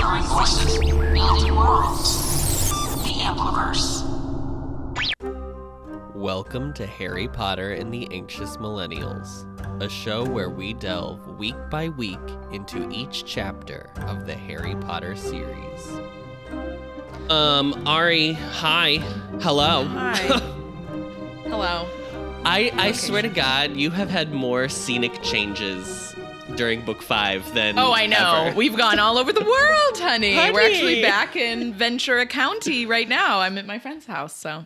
Gathering voices, building worlds. The Ampliverse. Welcome to Harry Potter and the Anxious Millennials, a show where we delve week by week into each chapter of the Harry Potter series. Ari, hi. Hello. Hi. Hello. I swear to God, you have had more scenic changes during book 5 than I know. ever. We've gone all over the world, honey. We're actually back in Ventura County right now. I'm at my friend's house, so.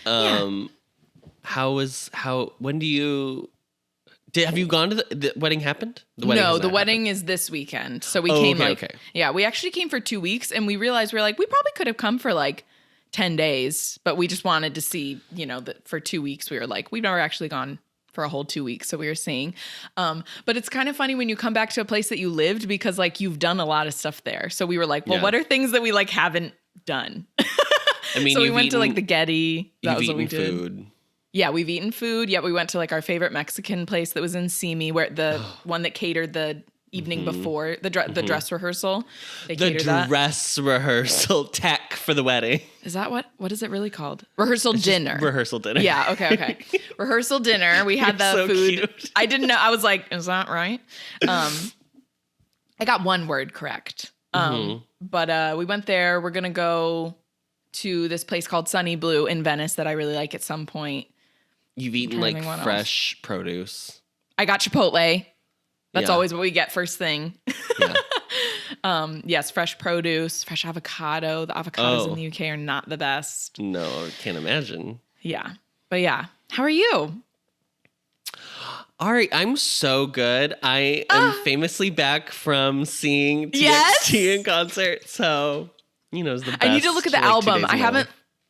When do you... have you gone to the wedding happened? The wedding is this weekend. So we came we actually came for 2 weeks and we realized we probably could have come for 10 days, but we just wanted to see, that for 2 weeks we were we've never actually gone for a whole 2 weeks. So we were seeing, but it's kind of funny when you come back to a place that you lived because you've done a lot of stuff there. So we were what are things that we haven't done? I mean, so we went to the Getty. That was what we did. Food. Yeah, we've eaten food. Yeah, we went to our favorite Mexican place that was in Simi, where the one that catered the evening before the dress rehearsal. They catered that. Dress rehearsal tech for the wedding. Is that what is it really called? Rehearsal dinner. Rehearsal dinner. Yeah. Okay. Rehearsal dinner. We had the so food. Cute. I didn't know. I was like, is that right? I got one word correct. But we went there. We're gonna go to this place called Sunny Blue in Venice that I really like at some point. You've eaten fresh produce. I got Chipotle. That's always what we get first thing. Yeah. Yes, fresh produce, fresh avocado. The avocados in the UK are not the best. No, I can't imagine. Yeah. But yeah. How are you? Ari, I'm so good. I am famously back from seeing TXT in concert. So, it's the best. I need to look at the album.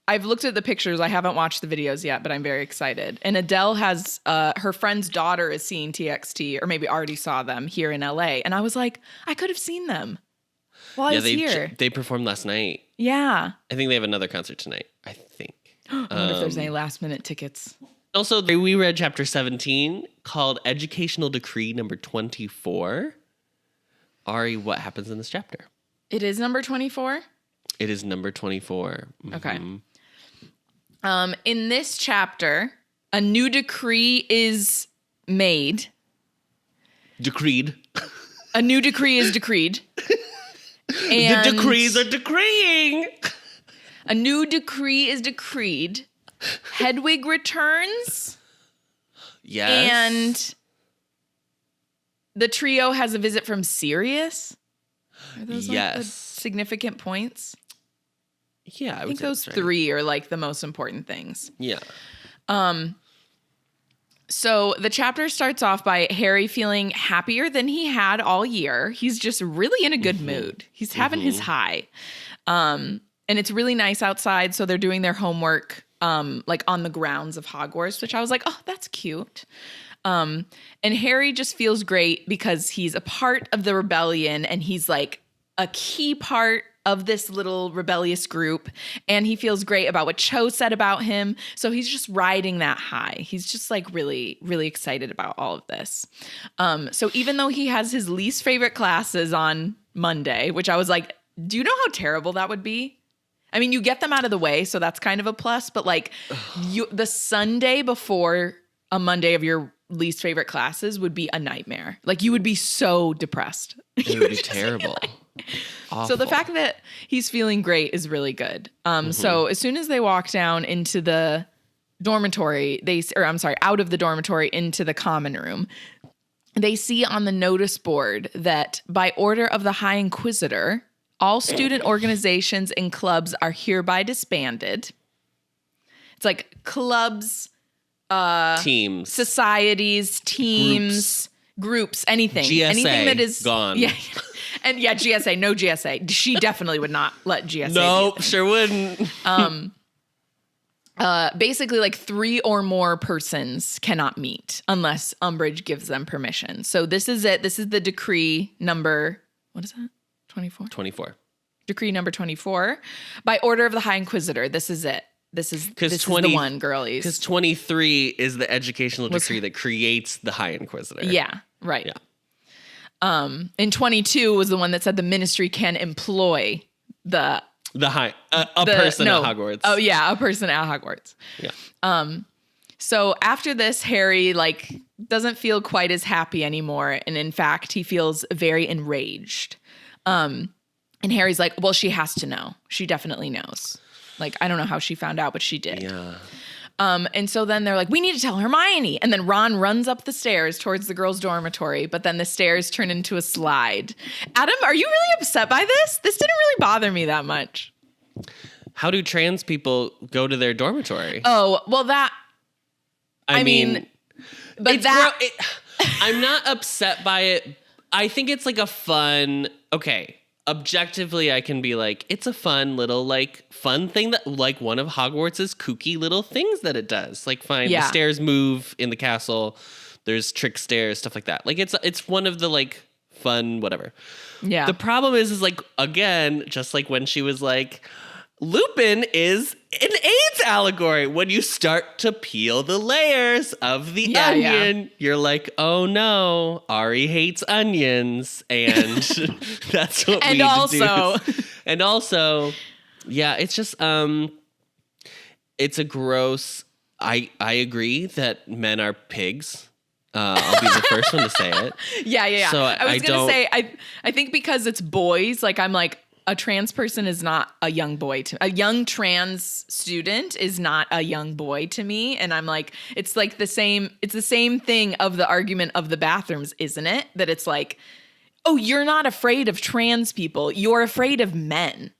I've looked at the pictures. I haven't watched the videos yet, but I'm very excited. And Adele has, her friend's daughter is seeing TXT, or maybe already saw them here in LA. And I was like, I could have seen them while I was here. They performed last night. Yeah. I think they have another concert tonight, I think. I wonder if there's any last minute tickets. Also, we read chapter 17 called Educational Decree number 24. Ari, what happens in this chapter? It is number 24? It is number 24. Mm-hmm. Okay. In this chapter, a new decree is made. Decreed. A new decree is decreed. And the decrees are decreeing. A new decree is decreed. Hedwig returns. Yes. And the trio has a visit from Sirius. Are those the significant points? Yeah, I think those three are the most important things. Yeah. So the chapter starts off by Harry feeling happier than he had all year. He's just really in a good mood. He's having his high. And it's really nice outside. So they're doing their homework on the grounds of Hogwarts, which I was like, oh, that's cute. And Harry just feels great because he's a part of the rebellion and he's a key part of this little rebellious group, and he feels great about what Cho said about him. So he's just riding that high. He's just really, really excited about all of this. So even though he has his least favorite classes on Monday, which I was like, do you know how terrible that would be? I mean, you get them out of the way, so that's kind of a plus, but the Sunday before a Monday of your least favorite classes would be a nightmare. You would be so depressed. It would be terrible. So the fact that he's feeling great is really good. So as soon as they walk down into the dormitory, out of the dormitory into the common room, they see on the notice board that by order of the High Inquisitor, all student organizations and clubs are hereby disbanded. It's clubs, teams, societies, teams, groups, anything. GSA, anything that is gone. Yeah. And GSA, no GSA. She definitely would not let GSA. Nope, sure wouldn't. Basically 3 or more persons cannot meet unless Umbridge gives them permission. So this is it. This is the decree number, what is that? 24? 24. Decree number 24. By order of the High Inquisitor, this is it. This is the one, girlies. Because 23 is the educational decree that creates the High Inquisitor. Yeah, right. Yeah. In 22 was the one that said the ministry can employ a person at Hogwarts. Oh yeah, a person at Hogwarts. Yeah. So after this, Harry doesn't feel quite as happy anymore, and in fact, he feels very enraged. And Harry's like, "Well, she has to know. She definitely knows. I don't know how she found out, but she did." Yeah. And so then they're like, "We need to tell Hermione." And then Ron runs up the stairs towards the girls' dormitory, but then the stairs turn into a slide. Adam, are you really upset by this? This didn't really bother me that much. How do trans people go to their dormitory? Oh, well, I mean, but I'm not upset by it. I think it's a fun, objectively I can be it's a fun little fun thing that one of Hogwarts's kooky little things that it does. Fine, the stairs move in the castle. There's trick stairs, stuff like that. It's one of the fun whatever. Yeah. The problem is again, just when she was Lupin is an AIDS allegory. When you start to peel the layers of the onion, you're like, oh no, Ari hates onions. And that's what we do. And also, yeah, it's just, it's a gross, I agree that men are pigs. I'll be the first one to say it. Yeah. So I was going to say, I think because it's boys, I'm a trans person is not a young boy a young trans student is not a young boy to me. And I'm it's the same thing of the argument of the bathrooms, isn't it? That it's oh, you're not afraid of trans people. You're afraid of men.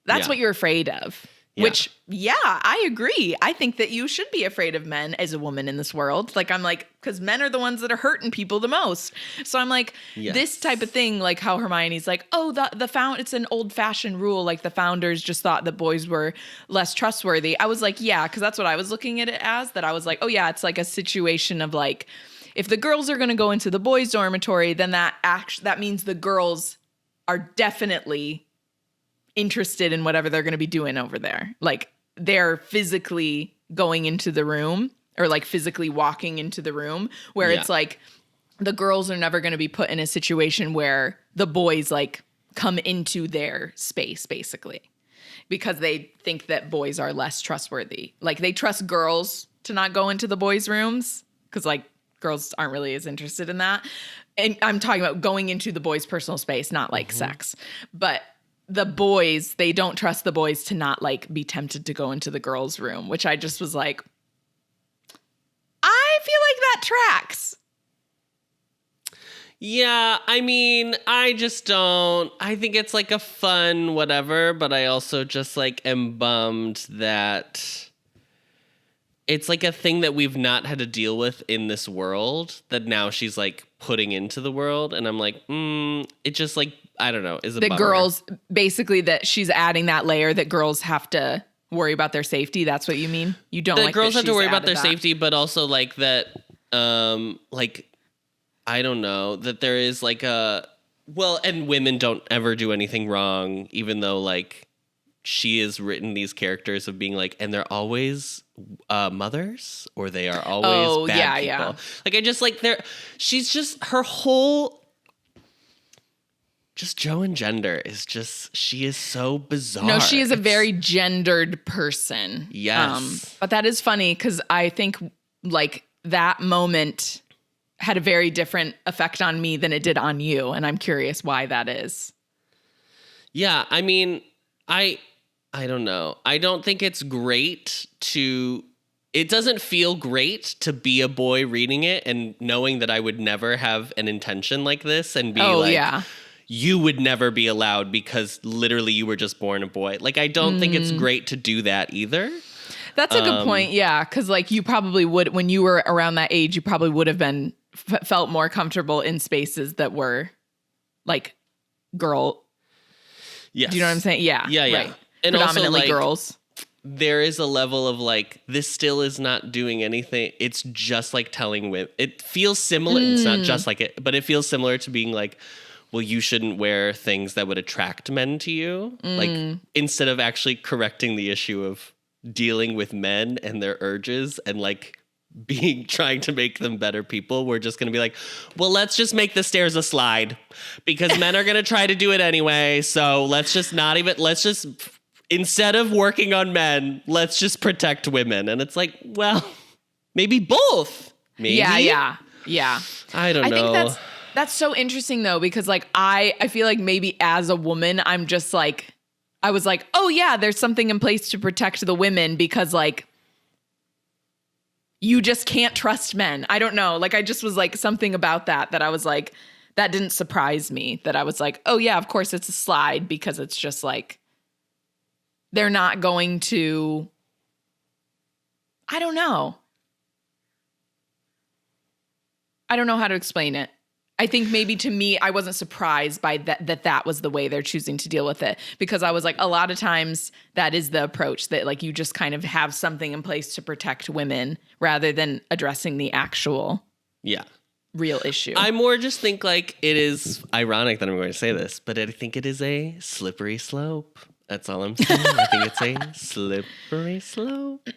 That's what you're afraid of. Yeah. Which, I agree. I think that you should be afraid of men as a woman in this world. Because men are the ones that are hurting people the most. So I'm this type of thing, how Hermione's it's an old fashioned rule. The founders just thought that boys were less trustworthy. I was because that's what I was looking at it as. That I was oh yeah, it's a situation of if the girls are going to go into the boys' dormitory, then that means the girls are definitely interested in whatever they're going to be doing over there. They're physically going into the room or physically walking into the room where it's the girls are never going to be put in a situation where the boys come into their space basically because they think that boys are less trustworthy. They trust girls to not go into the boys' rooms because girls aren't really as interested in that. And I'm talking about going into the boys' personal space, not sex. But the boys, they don't trust the boys to not be tempted to go into the girls' room, which I just was I feel that tracks. Yeah, I mean, I just don't. I think it's a fun whatever, but I also just am bummed that it's a thing that we've not had to deal with in this world that now she's putting into the world, and I'm it just I don't know, is a bummer. Girls, basically that she's adding that layer that girls have to worry about their safety. That's what you mean? You don't that girls have to worry about their safety, but also that, I don't know, that there is and women don't ever do anything wrong, even though she has written these characters of being and they're always mothers or they are always bad people. Yeah. I just she's just her whole. Just Jo and gender is just, she is so bizarre. No, she is a very gendered person. Yes. But that is funny because I think that moment had a very different effect on me than it did on you. And I'm curious why that is. Yeah, I mean, I don't know. I don't think it's great it doesn't feel great to be a boy reading it and knowing that I would never have an intention like this and be you would never be allowed because literally you were just born a boy. I don't think it's great to do that either. That's a good point. Yeah. Cause you probably would, when you were around that age, you probably would have been felt more comfortable in spaces that were girl. Yes. Do you know what I'm saying? Yeah. Yeah. Yeah. Right. And predominantly also, girls. There is a level of this still is not doing anything. It's just telling women. It feels similar. It's not just it, but it feels similar to being well, you shouldn't wear things that would attract men to you. Instead of actually correcting the issue of dealing with men and their urges and trying to make them better people. We're just going to be like, well, let's just make the stairs a slide because men are going to try to do it anyway. So instead of working on men, let's just protect women. And it's like, well, maybe both. Maybe. Yeah. I don't know. I think that's so interesting though, because like, I feel like maybe as a woman, I'm just like, I was like, oh yeah, there's something in place to protect the women because like, you just can't trust men. I don't know. Like, I just was like something about that I was like, that didn't surprise me. That I was like, oh yeah, of course it's a slide because it's just like, they're not going to, I don't know. I don't know how to explain it. I think maybe to me, I wasn't surprised by that was the way they're choosing to deal with it. Because I was like, a lot of times that is the approach that like you just kind of have something in place to protect women rather than addressing the actual real issue. I more just think like it is ironic that I'm going to say this, but I think it is a slippery slope. That's all I'm saying. I think it's a slippery slope.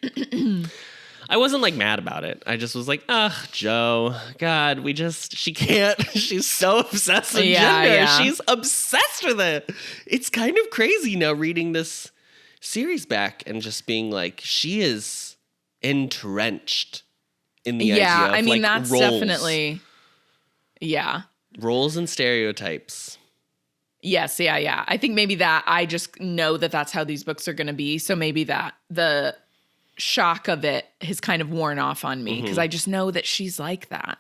I wasn't like mad about it. I just was like, ugh, Jo, God, she can't. She's so obsessed with gender. Yeah. She's obsessed with it. It's kind of crazy now reading this series back and just being like, she is entrenched in the idea of like that's roles. Definitely, roles and stereotypes. Yes, yeah. I think maybe that I just know that that's how these books are going to be. So maybe that the shock of it has kind of worn off on me because I just know that she's like that.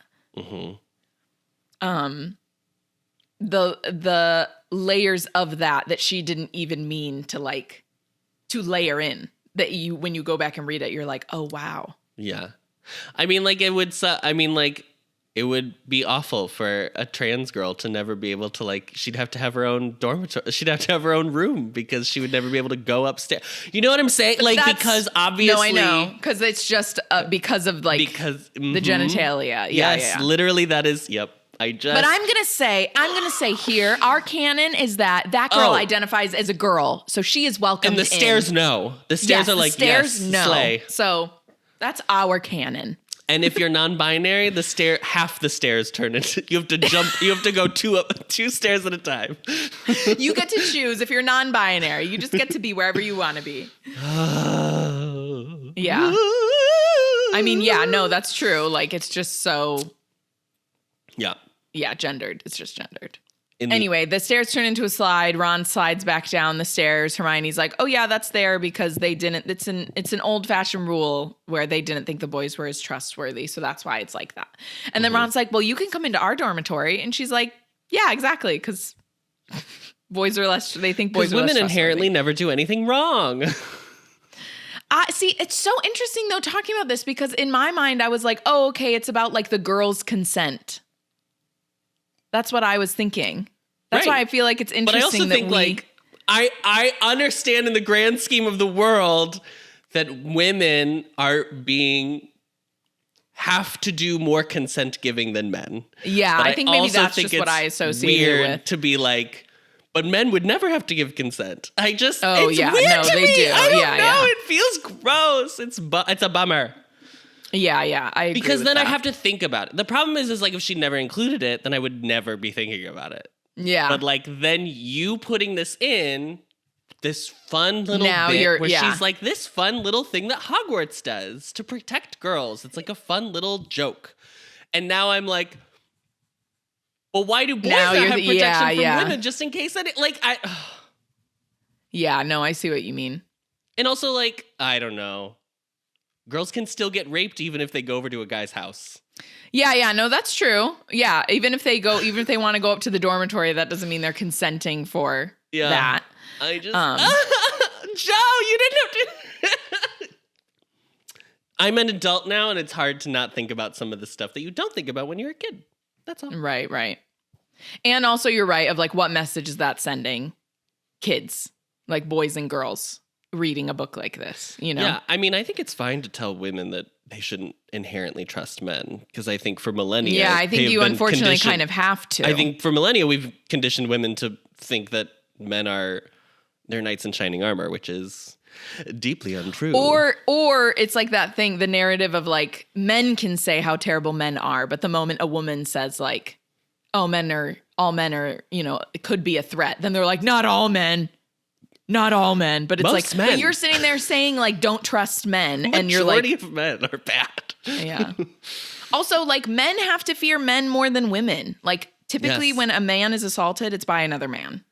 The layers of that she didn't even mean to like to layer in that you when you go back and read it you're like, oh wow. Yeah, I mean like it would be awful for a trans girl to never be able to like, she'd have to have her own dormitory. She'd have to have her own room because she would never be able to go upstairs. You know what I'm saying? Like, because obviously. No, I know. Because it's just because of like the genitalia. Yes, literally that is, yep. But I'm going to say here, our canon is that girl identifies as a girl. So she is welcomed in. And the stairs know. The stairs are like, stairs yes, know. Slay. So that's our canon. And if you're non-binary, half the stairs turn into, you have to jump, you have to go two stairs at a time. You get to choose if you're non-binary. You just get to be wherever you want to be. Yeah. I mean, no, that's true. Like, it's just so. Yeah. Yeah, gendered. It's just gendered. Anyway, the stairs turn into a slide. Ron slides back down the stairs. Hermione's like, oh yeah, that's there because they didn't, it's an old fashioned rule where they didn't think the boys were as trustworthy. So that's why it's like that. And then Ron's like, well, you can come into our dormitory. And she's like, yeah, exactly. Because boys are less, they think boys are less trustworthy. Women inherently never do anything wrong. See, it's so interesting though, talking about this because in my mind, I was like, oh, okay, it's about like the girl's consent. That's what I was thinking. That's why I feel like it's interesting. But I also think like I understand in the grand scheme of the world that women have to do more consent giving than men. Yeah, I think maybe that's just what I associate with. To be like, but men would never have to give consent. It's weird no, to they me. do. I don't know. It feels gross. It's a bummer. Yeah, I agree because then that. I have to think about it. The problem is like if she never included it, then I would never be thinking about it. Yeah. But like then you putting this in this fun little bit where she's like this fun little thing that Hogwarts does to protect girls. It's like a fun little joke. And now I'm like, well, why do boys not have protection from women just in case that Yeah, no, I see what you mean. And also like, I don't know. Girls can still get raped even if they go over to a guy's house. Yeah, no, that's true. Yeah, even if they want to go up to the dormitory, that doesn't mean they're consenting for that. I just, Joe, you didn't have to. I'm an adult now, and it's hard to not think about some of the stuff that you don't think about when you're a kid. That's all. Right. And also, you're right of like, what message is that sending kids, like boys and girls? Reading a book like this, you know? Yeah, I mean, I think it's fine to tell women that they shouldn't inherently trust men because I think for millennia... Yeah, I think you unfortunately kind of have to. I think for millennia, we've conditioned women to think that men are they're knights in shining armor, which is deeply untrue. Or it's like that thing, the narrative of like men can say how terrible men are, but the moment a woman says like, oh, all men are, it could be a threat, then they're like, not all men. But it's Most like, men. but you're sitting there saying like, don't trust men. And you're Majority like, of men are bad. yeah. Also, like men have to fear men more than women. Like typically when a man is assaulted, it's by another man.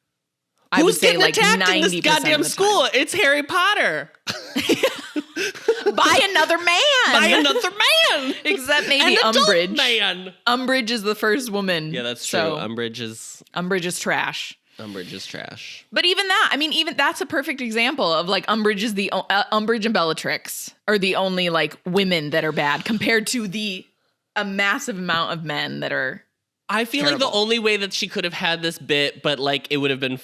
I would Who's say getting like attacked in this 90% goddamn of the school? time. It's Harry Potter. By another man. By another man. Except maybe An adult Umbridge. man. Umbridge is the first woman. Yeah, that's true. So Umbridge is trash. Umbridge is trash. But even that, I mean, even that's a perfect example of like Umbridge and Bellatrix are the only like women that are bad compared to a massive amount of men that are. I feel terrible. like the only way that she could have had this bit, but like it would have been,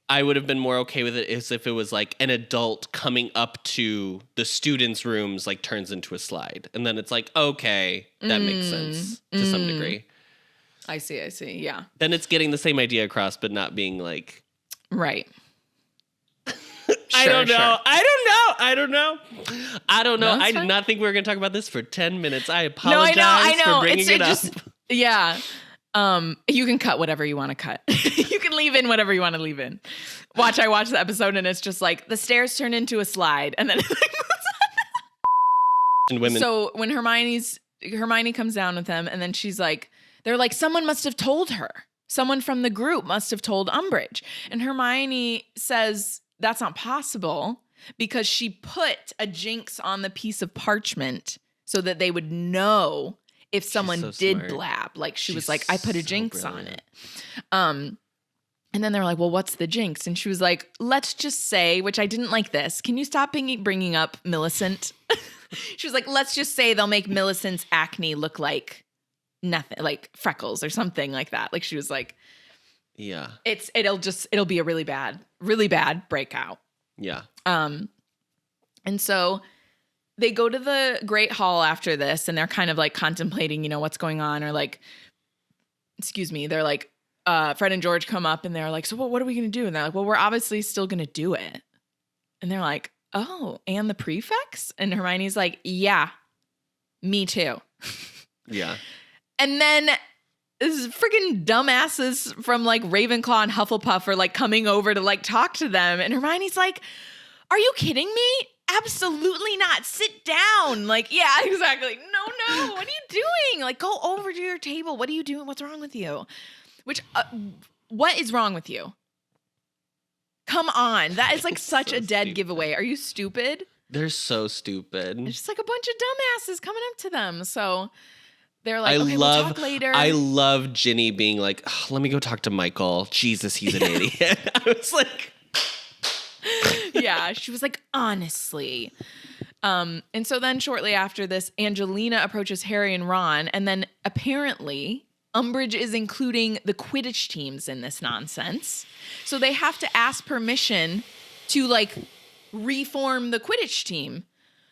I would have been more okay with it is if it was like an adult coming up to the students' rooms, like turns into a slide. And then it's like, okay, that makes sense to some degree. I see. Yeah. Then it's getting the same idea across, but not being like. Right. I don't know. Sure. I don't know. No, I it's did fine. not think we were going to talk about this for 10 minutes. I No, apologize I know. for bringing it up. Yeah. You can cut whatever you want to cut. You can leave in whatever you want to leave in. I watched the episode and it's just like the stairs turn into a slide and then it like And women. So when Hermione comes down with them and then she's like, they're like, someone must have told her. Someone from the group must have told Umbridge. And Hermione says that's not possible because she put a jinx on the piece of parchment so that they would know if someone so did smart. blab. Like she was She's like, I put a so jinx on brilliant. it. And then they're like, well, what's the jinx? And she was like, let's just say, which I didn't like this. Can you stop bringing up Millicent? She was like, let's just say they'll make Millicent's acne look like nothing, like freckles or something like that. Like she was like, Yeah. it'll be a really bad breakout. Yeah. And so they go to the Great Hall after this and they're kind of like contemplating, what's going on or like, excuse me. They're like, Fred and George come up and they're like, so what are we going to do? And they're like, well, we're obviously still going to do it. And they're like, oh, and the prefects? And Hermione's like, yeah, me too. Yeah. And then this freaking dumbasses from like Ravenclaw and Hufflepuff are like coming over to like talk to them. And Hermione's like, are you kidding me? Absolutely not. Sit down. Like, yeah, exactly. No. What are you doing? Like, go over to your table. What are you doing? What's wrong with you? What is wrong with you? Come on. That is like such So a dead stupid. giveaway. Are you stupid? They're so stupid. It's just like a bunch of dumbasses coming up to them. So they're like, okay, we'll talk later. I love Ginny being like, oh, let me go talk to Michael. Jesus, he's an idiot. I was like, Yeah, she was like, honestly. And so then shortly after this, Angelina approaches Harry and Ron, and then apparently Umbridge is including the Quidditch teams in this nonsense. So they have to ask permission to like reform the Quidditch team.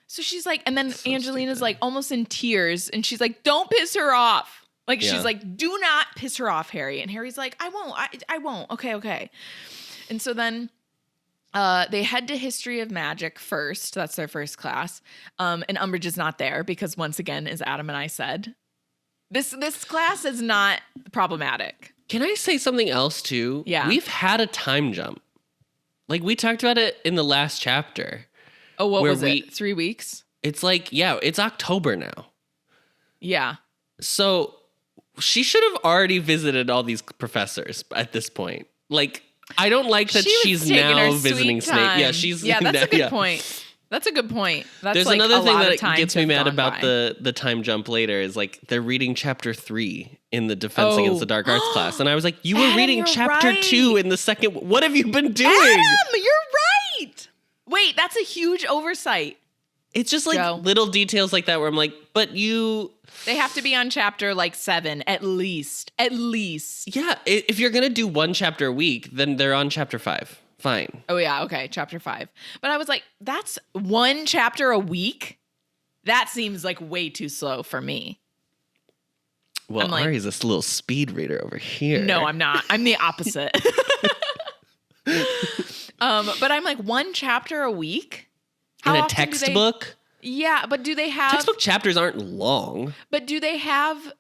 So she's like, and then Angelina's stupid. like almost in tears, and she's like, don't piss her off. Like Yeah. she's like, do not piss her off, Harry. And Harry's like, I won't. I won't. Okay. And so then they head to History of Magic first. That's their first class. And Umbridge is not there because once again, as Adam and I said, this class is not problematic. can I say something else too? Yeah. We've had a time jump. Like we talked about it in the last chapter. Oh, what Where was it? 3 weeks? It's like, yeah, it's October now. Yeah. So she should have already visited all these professors at this point. Like, I don't like that She was she's taking now her sweet visiting Snape. time. Yeah, she's Yeah, that's a good yeah. point. That's a good point. That's There's like another a thing lot of that time gets to me have mad gone about by. the time jump later is like they're reading chapter 3 in the Defense Against the Dark Arts class. And I was like, you were Adam, reading you're chapter right. 2 in the second. What have you been doing? Adam, you're right. Wait, that's a huge oversight. It's just like Joe. little details like that where I'm like, but you. They have to be on chapter like 7 at least. At least. Yeah, if you're going to do one chapter a week, then they're on chapter 5. Fine. Oh yeah, okay, chapter 5. But I was like, that's one chapter a week? That seems like way too slow for me. Well, I'm like- Ari's this little speed reader over here. No, I'm not. I'm the opposite. But I'm like, one chapter a week? In a textbook? Yeah, but do they have... Textbook chapters aren't long. But do they have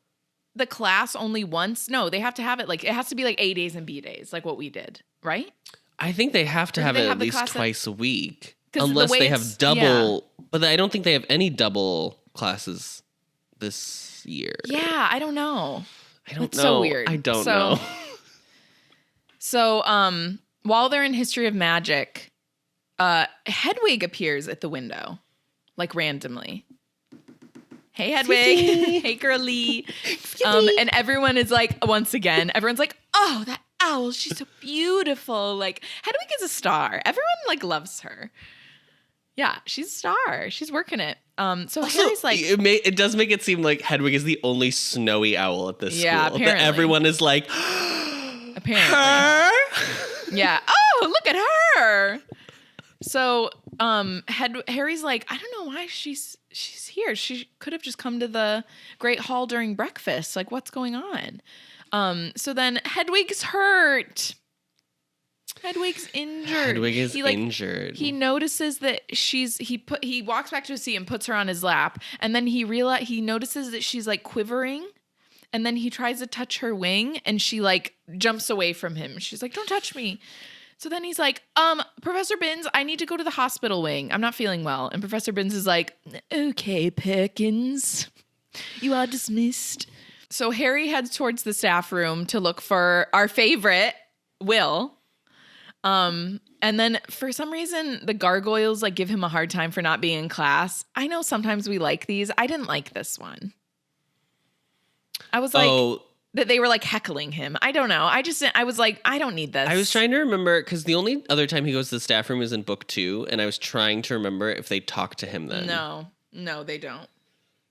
the class only once? No, they have to have it like... It has to be like A days and B days, like what we did, right? I think they have to have it at least twice a week. Unless they have double... Yeah. But I don't think they have any double classes this year. Yeah, I don't know. It's so weird. I don't know. So, while they're in History of Magic, Hedwig appears at the window, like randomly. Hey, Hedwig. Hey, girly. And everyone is like, once again, everyone's like, oh, that owl, she's so beautiful. Like, Hedwig is a star. Everyone like loves her. Yeah, she's a star. She's working it. So also, Harry's like... It does make it seem like Hedwig is the only snowy owl at this school. Apparently. That everyone is like... Apparently. Her? Yeah. Oh, look at her. So Harry's like, I don't know why she's here. She could have just come to the Great Hall during breakfast. Like, what's going on? So then Hedwig's hurt. Hedwig's injured. Hedwig is injured. He notices that he walks back to his seat and puts her on his lap, and then he notices that she's like quivering, and then he tries to touch her wing, and she like jumps away from him. She's like, "Don't touch me." So then he's like, Professor Binns, I need to go to the hospital wing. I'm not feeling well. And Professor Binns is like, okay, Perkins, you are dismissed. So Harry heads towards the staff room to look for our favorite, Will. And then for some reason, the gargoyles like give him a hard time for not being in class. I know sometimes we like these. I didn't like this one. I was like, that they were like heckling him. I don't know. I was like, I don't need this. I was trying to remember because the only other time he goes to the staff room is in book 2. And I was trying to remember if they talk to him then. No, they don't.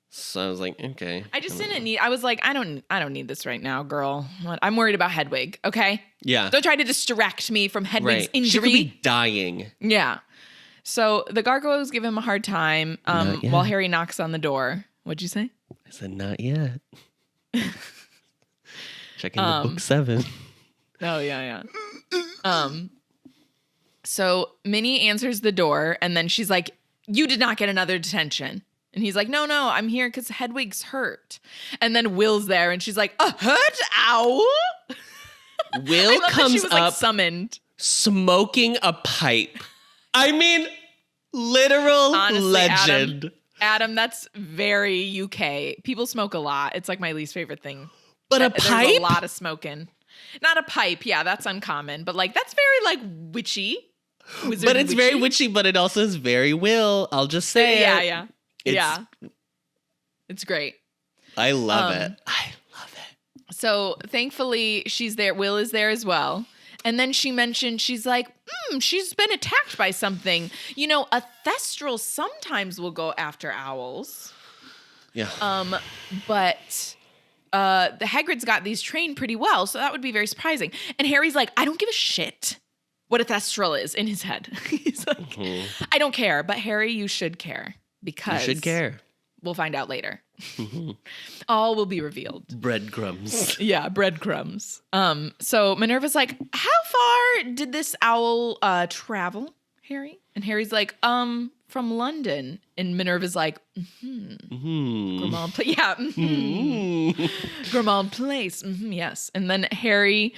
So I was like, okay. I just didn't need. I was like, I don't need this right now, girl. What? I'm worried about Hedwig. Okay. Yeah. Don't try to distract me from Hedwig's injury. She could be dying. Yeah. So the gargoyles give him a hard time while Harry knocks on the door. What'd you say? I said, not yet. Checking the book 7. Oh yeah. So Minnie answers the door, and then she's like, "You did not get another detention." And he's like, no, I'm here because Hedwig's hurt. And then Will's there, and she's like, a hurt owl? Will comes she was, up like, summoned, smoking a pipe. I mean, literal honestly, legend. Adam, that's very UK. People smoke a lot. It's like my least favorite thing. But a There's pipe? a lot of smoking. Not a pipe. Yeah, that's uncommon. But like, that's very like witchy. But it's very witchy, but it also is very Will. I'll just say it. Yeah. It's great. I love it. I love it. So thankfully she's there. Will is there as well. And then she mentioned, she's like, she's been attacked by something. You know, a thestral sometimes will go after owls. Yeah. But the Hagrid's got these trained pretty well. So that would be very surprising. And Harry's like, I don't give a shit what a thestral is in his head. He's like, I don't care. But Harry, you should care. Because you should care. We'll find out later. All will be revealed. Breadcrumbs. Yeah, breadcrumbs. So Minerva's like, how far did this owl travel, Harry? And Harry's like, from London. And Minerva's like, Grimmauld Place. Yeah. Grimmauld Place. Yes. And then Harry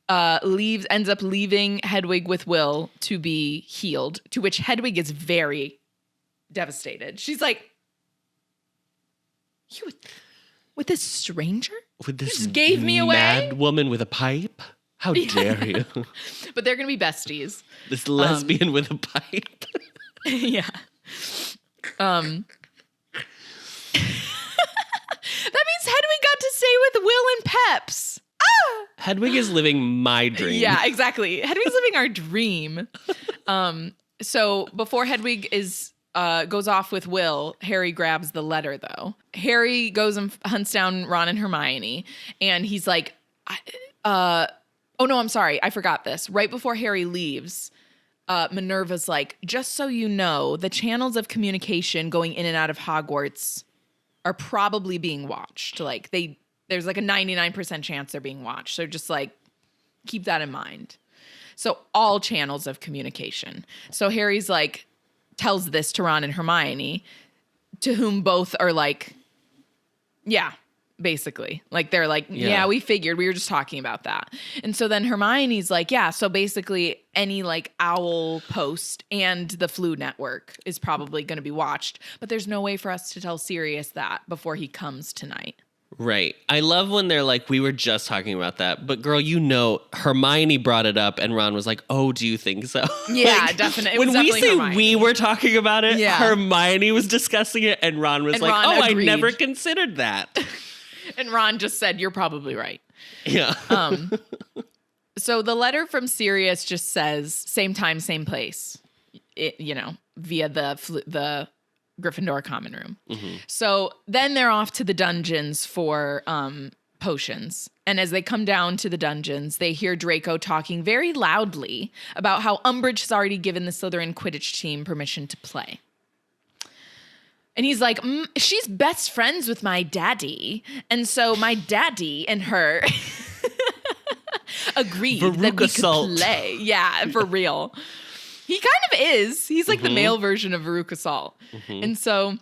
ends up leaving Hedwig with Will to be healed, to which Hedwig is very devastated. She's like, you with this stranger? With this you just gave me away? Mad woman with a pipe? How dare you? But they're going to be besties. This lesbian with a pipe. Yeah. That means Hedwig got to stay with Will and Peps. Hedwig is living my dream. Yeah, exactly. Hedwig's living our dream. So before Hedwig goes off with Will, Harry grabs the letter, though. Harry goes and hunts down Ron and Hermione, and he's like, oh no, I'm sorry. I forgot this. Right before Harry leaves, Minerva's like, just so you know, the channels of communication going in and out of Hogwarts are probably being watched. Like, there's like a 99% chance they're being watched. So just like, keep that in mind. So all channels of communication. So Harry's like, tells this to Ron and Hermione, to whom both are like, yeah, basically. Like, they're like, yeah, we figured. We were just talking about that. And so then Hermione's like, yeah, so basically any like owl post and the Flu Network is probably going to be watched. But there's no way for us to tell Sirius that before he comes tonight. Right. I love when they're like, we were just talking about that. But girl, Hermione brought it up and Ron was like, oh, do you think so? Yeah, like, definitely. When we say Hermione. we were talking about it, Hermione was discussing it and Ron was like, Ron agreed. I never considered that. And Ron just said, you're probably right. Yeah. So the letter from Sirius just says, same time, same place, via the Gryffindor common room. Mm-hmm. So then they're off to the dungeons for potions. And as they come down to the dungeons, they hear Draco talking very loudly about how Umbridge has already given the Slytherin Quidditch team permission to play. And he's like, she's best friends with my daddy. And so my daddy and her agreed that we could play. Yeah, for real. He kind of is. He's like the male version of Veruca Salt. Mm-hmm. And so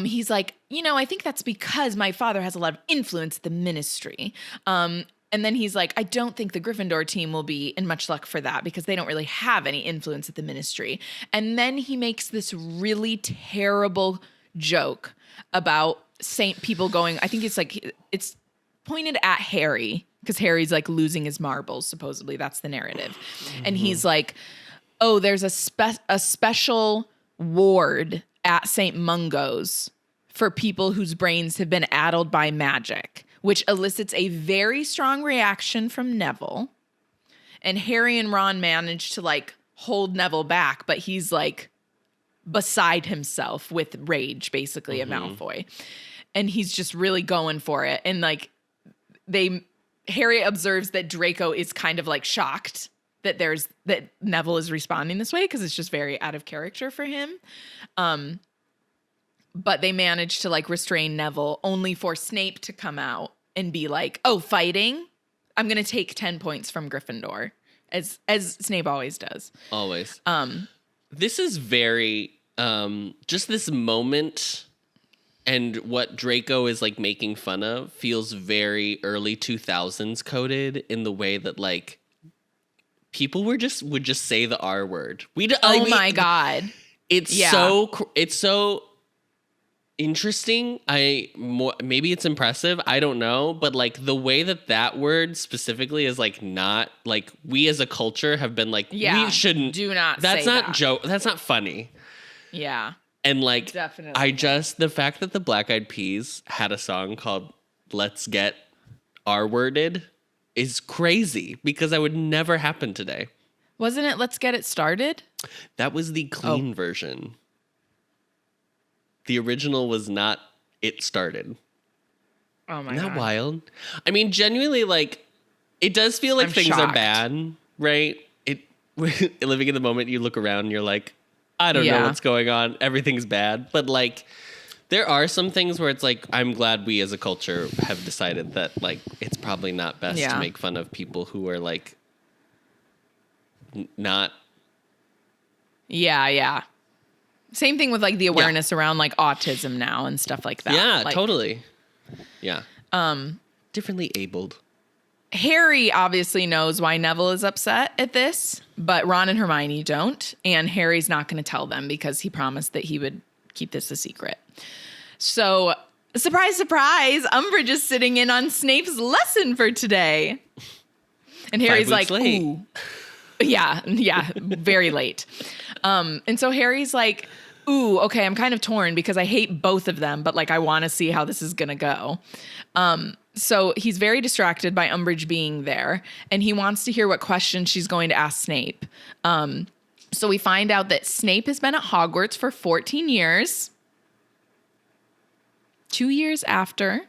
he's like, I think that's because my father has a lot of influence at the ministry. And then he's like, I don't think the Gryffindor team will be in much luck for that because they don't really have any influence at the ministry. And then he makes this really terrible joke about people going, I think it's pointed at Harry because Harry's like losing his marbles, supposedly. That's the narrative. Mm-hmm. And he's like, oh, there's a special ward at St. Mungo's for people whose brains have been addled by magic, which elicits a very strong reaction from Neville. And Harry and Ron manage to like hold Neville back, but he's like beside himself with rage, basically, at Malfoy. And he's just really going for it. And like Harry observes that Draco is kind of like shocked that Neville is responding this way because it's just very out of character for him. But they manage to like restrain Neville only for Snape to come out and be like, oh, fighting? I'm going to take 10 points from Gryffindor, as Snape always does. Always. This is very, just this moment and what Draco is like making fun of feels very early 2000s coded in the way that like, people would just say the R word. My God. It's so interesting. Maybe it's impressive. I don't know. But like the way that word specifically is like not like we as a culture have been like, we shouldn't. Do not that's say not that. joke. That's not funny. Yeah. And like, definitely. the fact that the Black Eyed Peas had a song called Let's Get R-Worded is crazy because that would never happen today. Wasn't it Let's Get It Started? That was the clean version. The original was not It Started. Oh my God. Isn't that wild? I mean, genuinely, like, it does feel like things are bad, right? Living in the moment, you look around and you're like, I don't know what's going on. Everything's bad. But like, there are some things where it's like, I'm glad we as a culture have decided that like, it's probably not best to make fun of people who are like, not. Yeah. Same thing with like the awareness around like autism now and stuff like that. Yeah, like, totally. Yeah. Differently abled. Harry obviously knows why Neville is upset at this, but Ron and Hermione don't. And Harry's not going to tell them because he promised that he would keep this a secret. So, surprise, surprise, Umbridge is sitting in on Snape's lesson for today. And Harry's like, late. ooh. Yeah, very late. And so Harry's like, ooh, okay, I'm kind of torn because I hate both of them, but like I want to see how this is going to go. So he's very distracted by Umbridge being there, and he wants to hear what question she's going to ask Snape. So we find out that Snape has been at Hogwarts for 14 years. 2 years after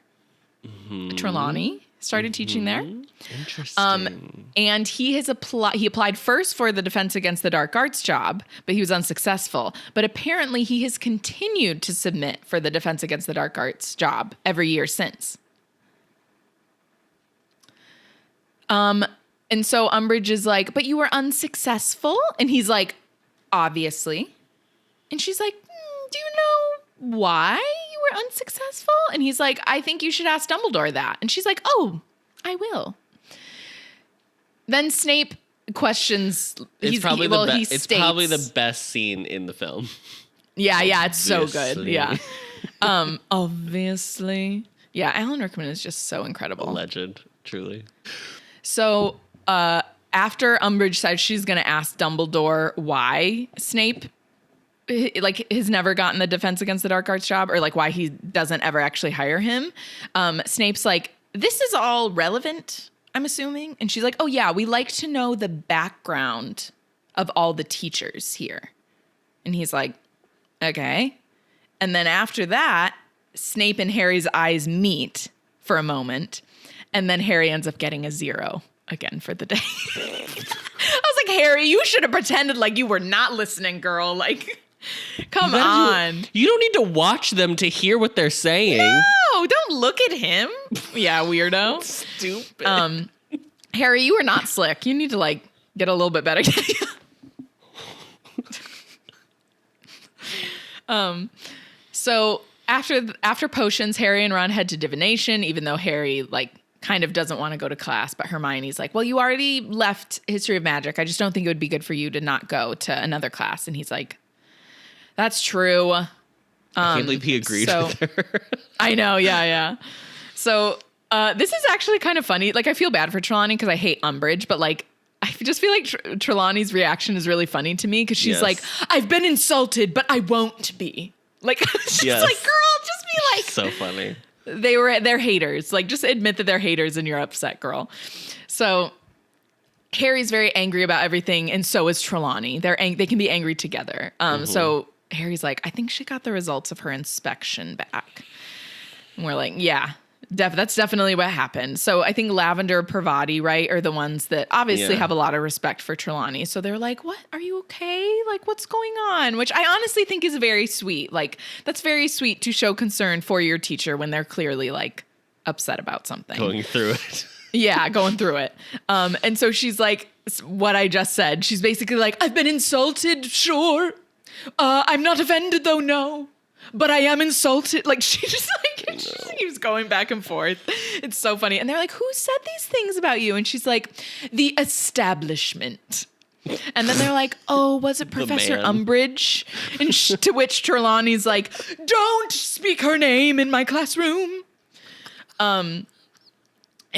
Trelawney started teaching there. Interesting. And he applied first for the Defense Against the Dark Arts job, but he was unsuccessful. But apparently he has continued to submit for the Defense Against the Dark Arts job every year since. And so Umbridge is like, but you were unsuccessful? And he's like, obviously. And she's like, do you know why you were unsuccessful? And he's like, I think you should ask Dumbledore that. And she's like, oh, I will. Then Snape questions. It's probably the best scene in the film. Yeah, it's so good. Yeah. Obviously. Yeah, Alan Rickman is just so incredible. A legend, truly. So after Umbridge said she's going to ask Dumbledore why Snape has never gotten the Defense Against the Dark Arts job, or like why he doesn't ever actually hire him, Snape's like, this is all relevant, I'm assuming. And she's like, oh yeah, we like to know the background of all the teachers here. And he's like, okay. And then after that, Snape and Harry's eyes meet for a moment. And then Harry ends up getting a 0 again for the day. I was like, Harry, you should have pretended like you were not listening, girl. Like, come on. You don't need to watch them to hear what they're saying. No, don't look at him. Yeah, weirdo. Stupid. Harry, you are not slick. You need to like get a little bit better. So after potions, Harry and Ron head to divination, even though Harry like kind of doesn't want to go to class, but Hermione's like, well, you already left History of Magic. I just don't think it would be good for you to not go to another class. And he's like, that's true. I can't believe he agreed with her. I know. Yeah. So this is actually kind of funny. Like, I feel bad for Trelawney because I hate Umbridge, but like, I just feel like Trelawney's reaction is really funny to me because she's like, I've been insulted, but I won't be. Like, she's like, girl, just be like. So funny. They're haters. Like, just admit that they're haters and you're upset, girl. So Harry's very angry about everything, and so is Trelawney. They can be angry together. So Harry's like, I think she got the results of her inspection back. And we're like, yeah. That's definitely what happened. So I think Lavender, Parvati, right, are the ones that obviously have a lot of respect for Trelawney. So they're like, what? Are you okay? Like, what's going on? Which I honestly think is very sweet. Like, that's very sweet to show concern for your teacher when they're clearly, like, upset about something. Going through it. Yeah, going through it. And so she's like, what I just said. She's basically like, I've been insulted, sure. I'm not offended, though, no. But I am insulted. Like, she just keeps going back and forth. It's so funny. And they're like, who said these things about you? And she's like, the establishment. And then they're like, oh, was it Professor Umbridge? And to which Trelawney's like, don't speak her name in my classroom. And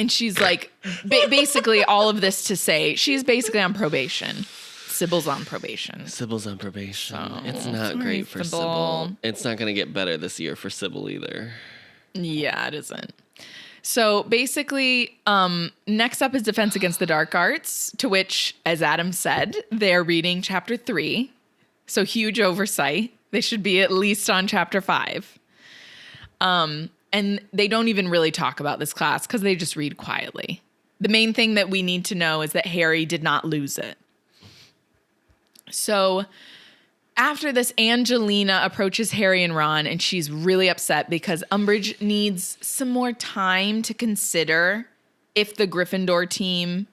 she's like, basically all of this to say, she's basically on probation. Sybil's on probation. So, it's not great for Sybil. It's not going to get better this year for Sybil either. Yeah, it isn't. So basically, next up is Defense Against the Dark Arts, to which, as Adam said, they're reading chapter 3. So huge oversight. They should be at least on chapter 5. And they don't even really talk about this class because they just read quietly. The main thing that we need to know is that Harry did not lose it. So after this, Angelina approaches Harry and Ron, and she's really upset because Umbridge needs some more time to consider if the Gryffindor team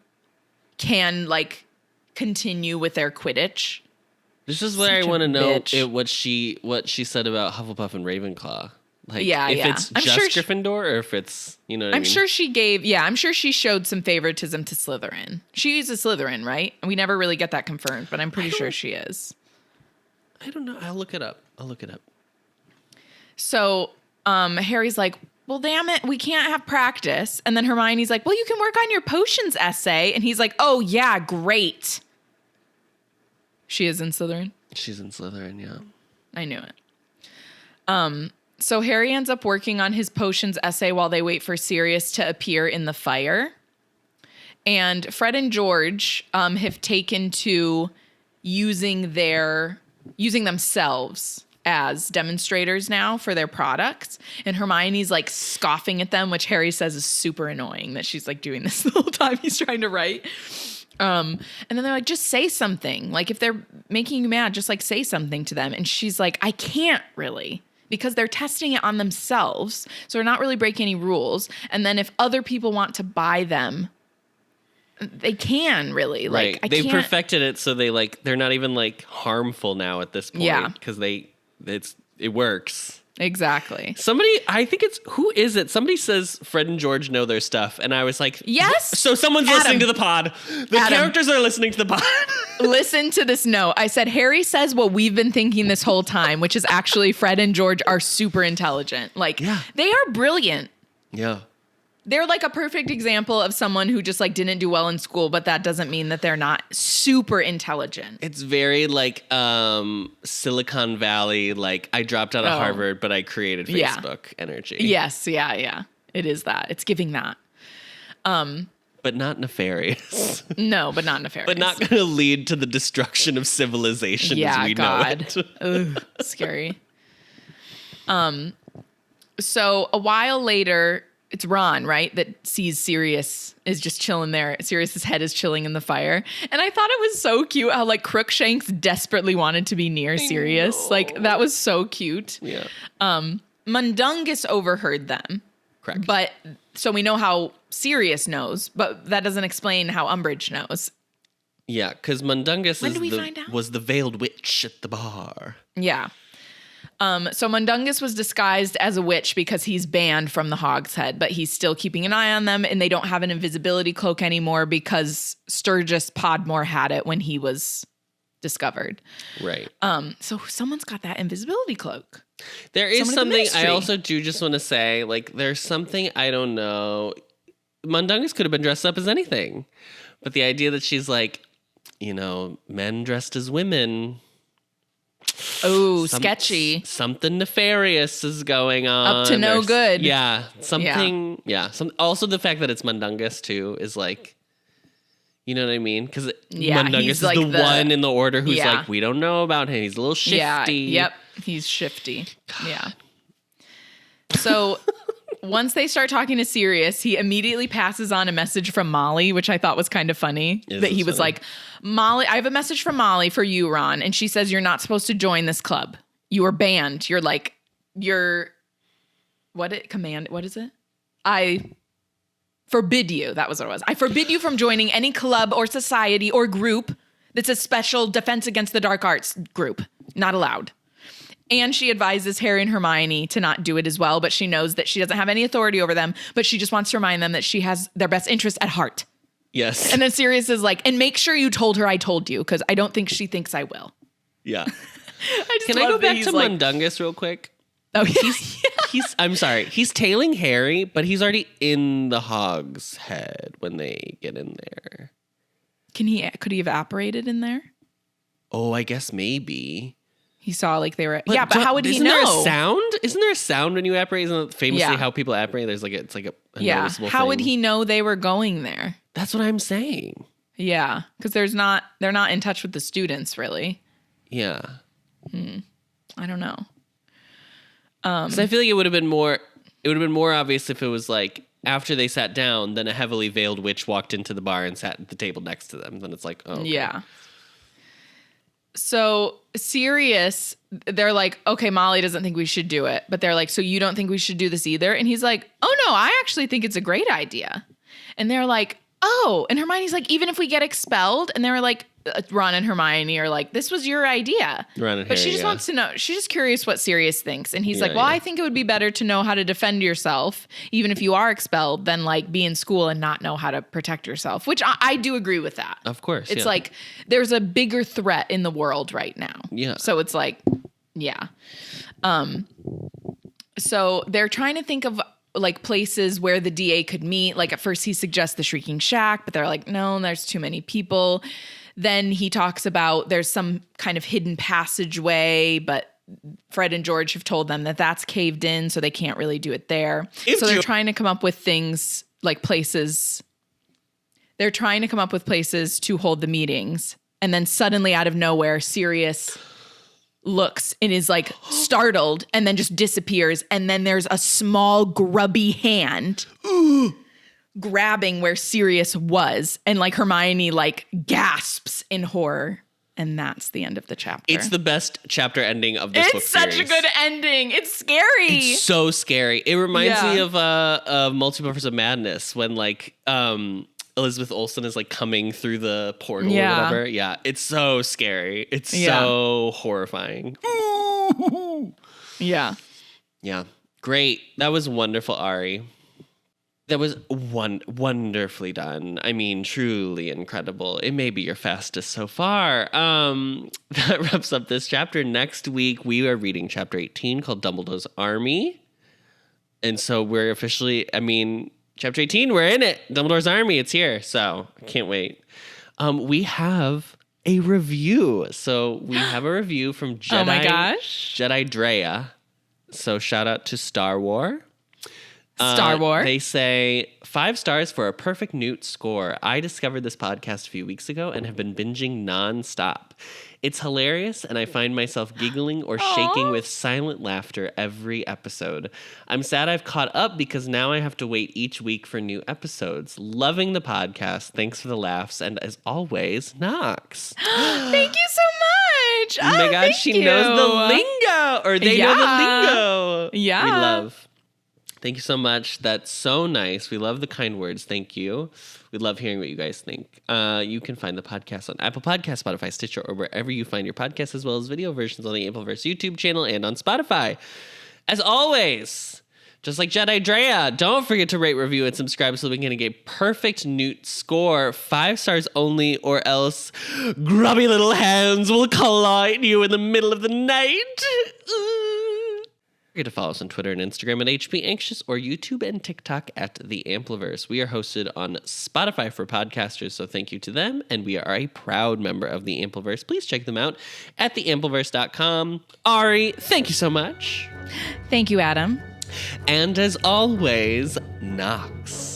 can, like, continue with their Quidditch. This is where I want to know what she said about Hufflepuff and Ravenclaw. Like, if it's just Gryffindor or if it's, you know what I mean? I'm sure she showed some favoritism to Slytherin. She's a Slytherin, right? We never really get that confirmed, but I'm pretty sure she is. I don't know. I'll look it up. So Harry's like, well, damn it, we can't have practice. And then Hermione's like, well, you can work on your potions essay. And he's like, oh, yeah, great. She is in Slytherin? She's in Slytherin, yeah. I knew it. So Harry ends up working on his potions essay while they wait for Sirius to appear in the fire. And Fred and George have taken to using themselves as demonstrators now for their products. And Hermione's like scoffing at them, which Harry says is super annoying that she's like doing this the whole time he's trying to write. And then they're like, just say something. Like, if they're making you mad, just like say something to them. And she's like, I can't really. Because they're testing it on themselves. So they're not really breaking any rules. And then if other people want to buy them, they can really. Right. Like, They've perfected it so they're not even like harmful now at this point. Yeah. Because it works. Exactly. Who is it? Somebody says Fred and George know their stuff. And I was like, yes. So someone's listening to the pod. The characters are listening to the pod. Listen to this note. I said, Harry says what we've been thinking this whole time, which is actually Fred and George are super intelligent. Like, they are brilliant. Yeah. They're like a perfect example of someone who just like didn't do well in school, but that doesn't mean that they're not super intelligent. It's very like Silicon Valley, like I dropped out of Harvard, but I created Facebook energy. Yes, yeah. It is that. It's giving that. But not nefarious. No, but not nefarious. But not going to lead to the destruction of civilization as we know it. Ugh, scary. So a while later, it's Ron, right, that sees Sirius is just chilling there. Sirius's head is chilling in the fire. And I thought it was so cute how, like, Crookshanks desperately wanted to be near Sirius. Like, that was so cute. Yeah. Mundungus overheard them. Correct. But, so we know how Sirius knows, but that doesn't explain how Umbridge knows. Yeah, because Mundungus find out? was the veiled witch at the bar. Yeah. So Mundungus was disguised as a witch because he's banned from the Hogshead, but he's still keeping an eye on them, and they don't have an invisibility cloak anymore because Sturgis Podmore had it when he was discovered. Right. So someone's got that invisibility cloak. There is something I also do just want to say, like, there's something I don't know. Mundungus could have been dressed up as anything, but the idea that she's like, men dressed as women. Oh, sketchy. Something nefarious is going on. Up to no good. Yeah. Something. Yeah. Also, the fact that it's Mundungus, too, is like, you know what I mean? Because Mundungus is like the one in the order who's like, we don't know about him. He's a little shifty. Yeah. Yep. He's shifty. God. Yeah. So once they start talking to Sirius, he immediately passes on a message from Molly, which I thought was kind of funny. That he was like, Molly, I have a message from Molly for you, Ron. And she says, you're not supposed to join this club. You are banned. What is it? I forbid you. That was what it was. I forbid you from joining any club or society or group that's a special defense against the dark arts group. Not allowed. And she advises Harry and Hermione to not do it as well, but she knows that she doesn't have any authority over them, but she just wants to remind them that she has their best interest at heart. Yes. And then Sirius is like, and make sure you told her I told you, because I don't think she thinks I will. Yeah. Can I go back to Mundungus real quick? Oh, yeah. I'm sorry. He's tailing Harry, but he's already in the Hog's head when they get in there. Could he have apparated in there? Oh, I guess maybe. He saw like they were, but how would he know? Isn't there a sound? Isn't there a sound when you apparate? Isn't it famously how people apparate? There's it's like a noticeable How thing. would he know they were going there? That's what I'm saying. Yeah, because they're not in touch with the students really. Yeah. I don't know. So I feel like it would have been more obvious if it was like after they sat down, then a heavily veiled witch walked into the bar and sat at the table next to them. Then it's like, oh, okay. Yeah. So Sirius, they're like, okay, Molly doesn't think we should do it. But they're like, so you don't think we should do this either? And he's like, oh, no, I actually think it's a great idea. And they're like, oh. And Hermione's like, even if we get expelled? And they were like, Ron and Hermione are like, this was your idea. Ron and but Harry, she just wants to know. She's just curious what Sirius thinks. And he's like, well, I think it would be better to know how to defend yourself, even if you are expelled, than like be in school and not know how to protect yourself, which I do agree with that. Of course. It's like there's a bigger threat in the world right now. Yeah. So it's like, yeah. So they're trying to think of like places where the DA could meet. Like at first he suggests the Shrieking Shack, but they're like, no, there's too many people. Then he talks about there's some kind of hidden passageway, but Fred and George have told them that that's caved in, so they can't really do it there. So they're trying to come up with things like places. They're trying to come up with places to hold the meetings. And then suddenly out of nowhere, Sirius looks and is like startled and then just disappears. And then there's a small grubby hand grabbing where Sirius was, and like Hermione like gasps in horror, and that's the end of the chapter. It's the best chapter ending of this book series. It's such a good ending. It's scary. It's so scary. It reminds me of Multiverse of Madness when like Elizabeth Olsen is like coming through the portal or Yeah. whatever. Yeah, it's so scary. It's so horrifying. Yeah. Yeah, great. That was wonderful, Ari. That was wonderfully done. I mean, truly incredible. It may be your fastest so far. That wraps up this chapter. Next week, we are reading chapter 18 called Dumbledore's Army. And so we're officially, chapter 18, we're in it. Dumbledore's Army, it's here. So I can't wait. We have a review. So we have a review from Jedi. Oh my gosh. Jedi Drea. So shout out to Star War. Star Wars. They say 5 stars for a perfect Newt score. I discovered this podcast a few weeks ago and have been binging nonstop. It's hilarious, and I find myself giggling or shaking with silent laughter every episode. I'm sad I've caught up because now I have to wait each week for new episodes. Loving the podcast. Thanks for the laughs, and as always, Knox. Thank you so much. Oh my God, she knows the lingo, or they know the lingo. Yeah. We love. Thank you so much. That's so nice. We love the kind words. Thank you. We love hearing what you guys think. You can find the podcast on Apple Podcasts, Spotify, Stitcher, or wherever you find your podcasts, as well as video versions on the Ampliverse YouTube channel and on Spotify. As always, just like Jedi Drea, don't forget to rate, review, and subscribe so we can get a perfect Newt score. 5 stars only, or else grubby little hands will claw at you in the middle of the night. Don't forget to follow us on Twitter and Instagram at HP Anxious, or YouTube and TikTok at The Ampliverse. We are hosted on Spotify for podcasters, so thank you to them, and we are a proud member of The Ampliverse. Please check them out at theampliverse.com. Ari, thank you so much. Thank you, Adam. And as always, Knox.